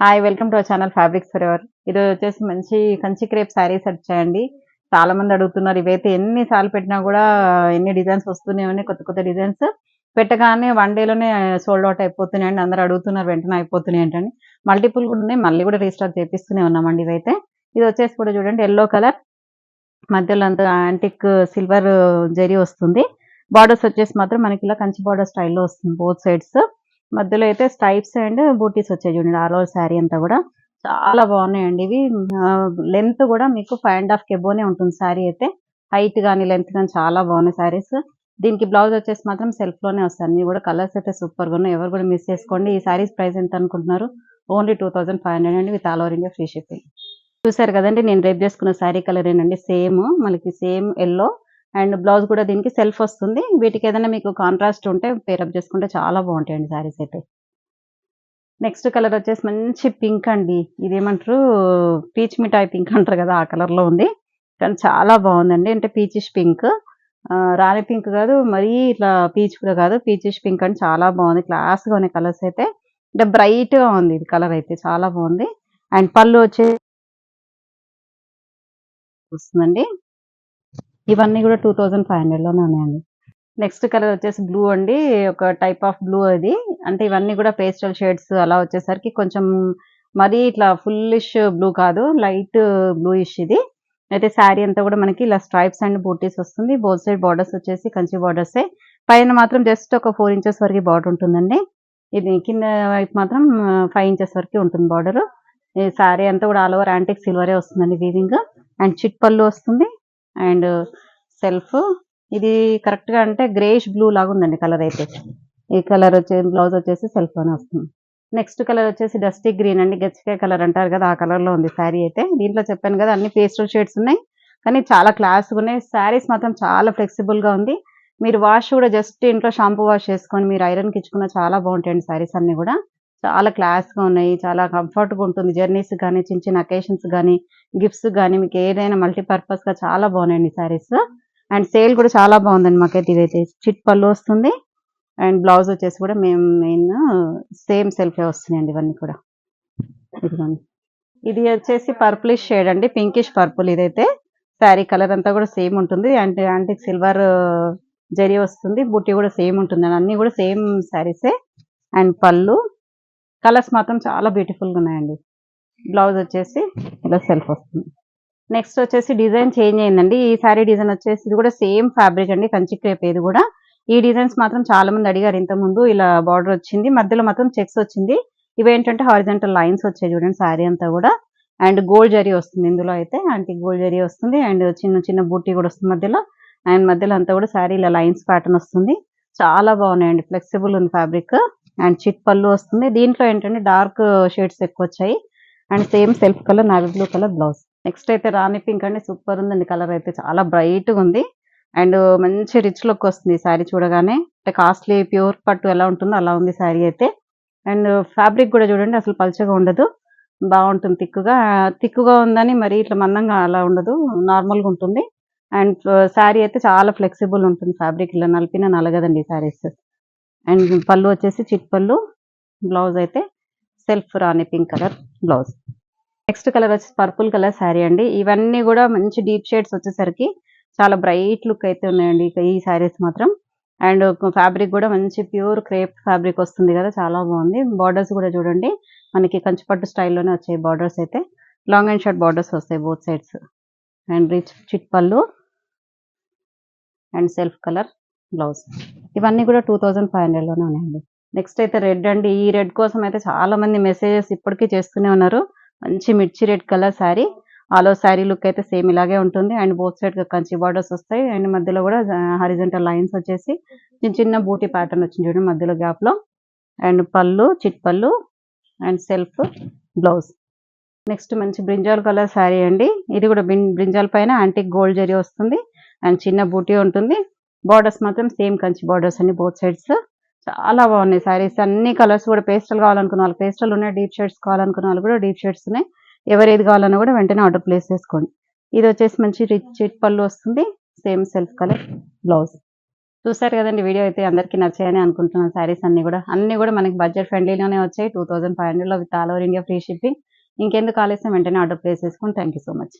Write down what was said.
Hi welcome to our channel fabrics for ever. ఇది వచ్చేసి మంచి కంచి క్రేప్ శారీస్ వచ్చాయండి. చాలా మంది అడుగుతున్నారు. ఇవైతే ఎన్ని సార్లు పెట్టినా కూడా ఎన్ని డిజైన్స్ వస్తూనే ఉన్నాయి, కొత్త కొత్త డిజైన్స్ పెట్టగానే వన్ డేలోనే సోల్డ్ అవుట్ అయిపోతున్నాయండి. అందరూ అడుగుతున్నారు వెంటనే అయిపోతున్నాయి ఏంటని. మల్టిపుల్ కూడా ఉన్నాయి, మళ్ళీ కూడా రీస్టాక్ చేపిస్తూనే ఉన్నామండి. ఇవైతే ఇది వచ్చేసి కూడా చూడండి, ఎల్లో కలర్ మధ్యలో అంతా యాంటిక్ సిల్వర్ జరీ వస్తుంది. బార్డర్స్ వచ్చేసి మాత్రం మనకి ఇలా కంచి బార్డర్ స్టైల్లో వస్తుంది బోత్ సైడ్స్. మధ్యలో అయితే స్ట్రైప్స్ అండ్ బూటీస్ వచ్చాయి చూడండి. ఆల్ ఓవర్ శారీ అంతా కూడా చాలా బాగున్నాయండి ఇవి. లెంత్ కూడా మీకు 5.5 కెబోనే ఉంటుంది శారీ అయితే. హైట్ కానీ లెంత్ కానీ చాలా బాగున్నాయి శారీస్. దీనికి బ్లౌజ్ వచ్చేసి మాత్రం సెల్ఫ్ లోనే వస్తాయి. అన్ని కూడా కలర్స్ అయితే సూపర్ గా ఉన్నాయి. ఎవరు కూడా మిస్ చేసుకోండి. ఈ శారీస్ ప్రైస్ ఎంత అనుకుంటున్నారు? ఓన్లీ 2500 అండి, with all over India free shipping. చూసారు కదండి, నేను రేపు చేసుకున్న శారీ కలర్ ఏంటండి, సేమ్ మనకి సేమ్ ఎల్లో అండ్ బ్లౌజ్ కూడా దీనికి సెల్ఫ్ వస్తుంది. వీటికి ఏదైనా మీకు కాంట్రాస్ట్ ఉంటే పేరప్ చేసుకుంటే చాలా బాగుంటాయండి శారీస్ అయితే. నెక్స్ట్ కలర్ వచ్చేసి మంచి పింక్ అండి. ఇదేమంటారు, పీచ్ మిఠాయి పింక్ అంటారు కదా, ఆ కలర్ లో ఉంది. కానీ చాలా బాగుందండి. అంటే పీచిష్ పింక్, రాణి పింక్ కాదు, మరీ ఇట్లా పీచ్ కూడా కాదు, పీచిష్ పింక్ అని చాలా బాగుంది. క్లాస్ గా ఉన్నాయి కలర్స్ అయితే. అంటే బ్రైట్ గా ఉంది ఇది కలర్ అయితే, చాలా బాగుంది. అండ్ పళ్ళు వచ్చే వస్తుందండి. ఇవన్నీ కూడా 2500 లోనే ఉన్నాయండి. నెక్స్ట్ కలర్ వచ్చేసి బ్లూ అండి. ఒక టైప్ ఆఫ్ బ్లూ అది. అంటే ఇవన్నీ కూడా పేస్టల్ షేడ్స్ అలా వచ్చేసరికి కొంచెం మరీ ఇట్లా ఫుల్లిష్ బ్లూ కాదు, లైట్ బ్లూయిష్ ఇది. అయితే శారీ అంతా కూడా మనకి ఇలా స్ట్రైప్స్ అండ్ బూటీస్ వస్తుంది. బోత్ సైడ్ బార్డర్స్ వచ్చేసి కంచి బార్డర్సే. పైన మాత్రం జస్ట్ ఒక 4 ఇంచెస్ వరకు బార్డర్ ఉంటుందండి. ఇది కింద వైపు మాత్రం 5 ఇంచెస్ వరకు ఉంటుంది బార్డర్. ఈ శారీ అంతా కూడా ఆల్ ఓవర్ యాంటిక్ సిల్వరే వస్తుందండి వీవింగ్. అండ్ చిట్ పళ్ళు వస్తుంది. అండ్ సెల్ఫ్ ఇది కరెక్ట్ గా అంటే గ్రేష్ బ్లూ లాగా ఉందండి కలర్ అయితే. ఈ కలర్ వచ్చే బ్లౌజ్ వచ్చేసి సెల్ఫ్ లోనే వస్తుంది. నెక్స్ట్ కలర్ వచ్చేసి డస్టీ గ్రీన్ అండి. గచ్చికాయ కలర్ అంటారు కదా, ఆ కలర్ లో ఉంది శారీ అయితే. దీంట్లో చెప్పాను కదా అన్ని పేస్టల్ షేడ్స్ ఉన్నాయి, కానీ చాలా క్లాస్ ఉన్నాయి. శారీస్ మాత్రం చాలా ఫ్లెక్సిబుల్ గా ఉంది. మీరు వాష్ కూడా జస్ట్ ఇంట్లో షాంపూ వాష్ చేసుకొని మీరు ఐరన్ కి ఇచ్చుకున్న చాలా బాగుంటాయండి శారీస్ అన్ని కూడా. చాలా క్లాస్ గా ఉన్నాయి, చాలా కంఫర్ట్ గా ఉంటుంది. జర్నీస్ కానీ, చిన్న చిన్న అకేషన్స్ కానీ, గిఫ్ట్స్ కానీ, మీకు ఏదైనా మల్టీపర్పస్ గా చాలా బాగున్నాయండి శారీస్. అండ్ సేల్ కూడా చాలా బాగుందండి మాకైతే. ఇదైతే చిట్ పళ్ళు వస్తుంది. అండ్ బ్లౌజ్ వచ్చేసి కూడా మేము మెయిన్ సేమ్ సెల్ఫే వస్తున్నాయండి ఇవన్నీ కూడా. ఇదిగోండి, ఇది వచ్చేసి పర్పులిష్ షేడ్ అండి, పింకిష్ పర్పుల్. ఇదైతే శారీ కలర్ అంతా కూడా సేమ్ ఉంటుంది. అండ్ యాంటిక్ సిల్వర్ జరీ వస్తుంది. బుట్టి కూడా సేమ్ ఉంటుంది. అన్ని కూడా సేమ్ శారీసే. అండ్ పళ్ళు కలర్స్ మాత్రం చాలా బ్యూటిఫుల్ గా ఉన్నాయండి. బ్లౌజ్ వచ్చేసి ఇలా సెల్ఫ్ వస్తుంది. నెక్స్ట్ వచ్చేసి డిజైన్ చేంజ్ అయిందండి. ఈ శారీ డిజైన్ వచ్చేసి ఇది కూడా సేమ్ ఫ్యాబ్రిక్ అండి, కంచి క్రేప్. ఇది కూడా ఈ డిజైన్స్ మాత్రం చాలా మంది అడిగారు. ఇంత ముందు ఇలా బార్డర్ వచ్చింది, మధ్యలో మాత్రం చెక్స్ వచ్చింది. ఇవేంటంటే హారిజంటల్ లైన్స్ వచ్చాయి చూడండి శారీ అంతా కూడా. అండ్ గోల్డ్ జరీ వస్తుంది ఇందులో అయితే, యాంటిక్ గోల్డ్ జరీ వస్తుంది. అండ్ చిన్న చిన్న బూటీ కూడా వస్తుంది మధ్యలో. అండ్ మధ్యలో అంతా కూడా శారీ ఇలా లైన్స్ ప్యాటర్న్ వస్తుంది. చాలా బాగున్నాయండి, ఫ్లెక్సిబుల్ ఉంది ఫ్యాబ్రిక్. అండ్ చిట్ పళ్ళు వస్తుంది. దీంట్లో ఏంటంటే డార్క్ షేడ్స్ ఎక్కువ వచ్చాయి. And same self colour navy blue colour blouse. Next అయితే రాణి పింక్ అండి. సూపర్ ఉందండి కలర్ అయితే, చాలా బ్రైట్ గా ఉంది. అండ్ మంచి రిచ్ లుక్ వస్తుంది ఈ శారీ చూడగానే. అంటే కాస్ట్లీ ప్యూర్ పట్టు ఎలా ఉంటుందో అలా ఉంది శారీ అయితే. అండ్ ఫ్యాబ్రిక్ కూడా చూడండి, అసలు పల్చగా ఉండదు, బాగుంటుంది. తిక్కుగా ఉందని మరి ఇట్లా మందంగా అలా ఉండదు, నార్మల్ గా ఉంటుంది. అండ్ శారీ అయితే చాలా ఫ్లెక్సిబుల్ ఉంటుంది. ఫ్యాబ్రిక్ ఇలా నలిపిన నలగదండి ఈ శారీస్. అండ్ పళ్ళు వచ్చేసి చిట్ పళ్ళు. బ్లౌజ్ అయితే సెల్ఫ్ రాణి pink colour blouse. Next colour వచ్చి పర్పుల్ కలర్ శారీ అండి. ఇవన్నీ కూడా మంచి డీప్ షేడ్స్ వచ్చేసరికి చాలా బ్రైట్ లుక్ అయితే ఉన్నాయండి ఈ శారీస్ మాత్రం. అండ్ ఫ్యాబ్రిక్ కూడా మంచి ప్యూర్ క్రేప్ ఫ్యాబ్రిక్ వస్తుంది కదా, చాలా బాగుంది. బార్డర్స్ కూడా చూడండి, మనకి కంచిపట్టు స్టైల్లోనే వచ్చాయి బార్డర్స్ అయితే. లాంగ్ అండ్ షార్ట్ బార్డర్స్ వస్తాయి both sides. And rich chit పళ్ళు అండ్ సెల్ఫ్ కలర్ బ్లౌజ్. ఇవన్నీ కూడా 2500 లోనే ఉన్నాయండి. నెక్స్ట్ అయితే రెడ్ అండి. ఈ రెడ్ కోసం అయితే చాలా మంది మెసేజెస్ ఇప్పటికీ చేస్తూనే ఉన్నారు. మంచి మిర్చి red colour sari. All over sari look అయితే సేమ్ ఇలాగే ఉంటుంది. And both side Kanchi borders వస్తాయి. అండ్ మధ్యలో కూడా హారిజంటల్ లైన్స్ వచ్చేసి చిన్న చిన్న బూటీ ప్యాటర్న్ వచ్చింది చూడండి మధ్యలో గ్యాప్ లో. అండ్ పళ్ళు చిట్ పళ్ళు అండ్ సెల్ఫ్ బ్లౌజ్. నెక్స్ట్ మంచి బ్రింజాల్ కలర్ శారీ అండి. ఇది కూడా బ్రింజాల్ పైన యాంటిక్ గోల్డ్ జరీ వస్తుంది. అండ్ చిన్న బూటీ ఉంటుంది. బార్డర్స్ మాత్రం సేమ్ కంచి బార్డర్స్ అండి బోత్ సైడ్స్. చాలా బాగున్నాయి శారీస్. అన్ని కలర్స్ కూడా పేస్టల్ కావాలనుకున్న వాళ్ళు పేస్టల్ ఉన్నాయి, డీప్ షేడ్స్ కావాలనుకున్న వాళ్ళు కూడా డీప్ షేడ్స్ ఉన్నాయి. ఎవరు ఏది కావాలన్నా కూడా వెంటనే ఆర్డర్ ప్లేస్ చేసుకోండి. ఇది వచ్చేసి మంచి రిచ్ చిట్ పళ్ళు వస్తుంది. Same self colour blouse. చూసారు కదండి వీడియో అయితే అందరికీ నచ్చాయని అనుకుంటున్నాను. శారీస్ అన్నీ కూడా మనకి బడ్జెట్ ఫ్రెండ్లీలోనే వచ్చాయి. 2500లో with all over India free shipping. ఇంకెందుకు ఆలస్యం వెంటనే ఆర్డర్ ప్లేస్ చేసుకోండి. Thank you so much.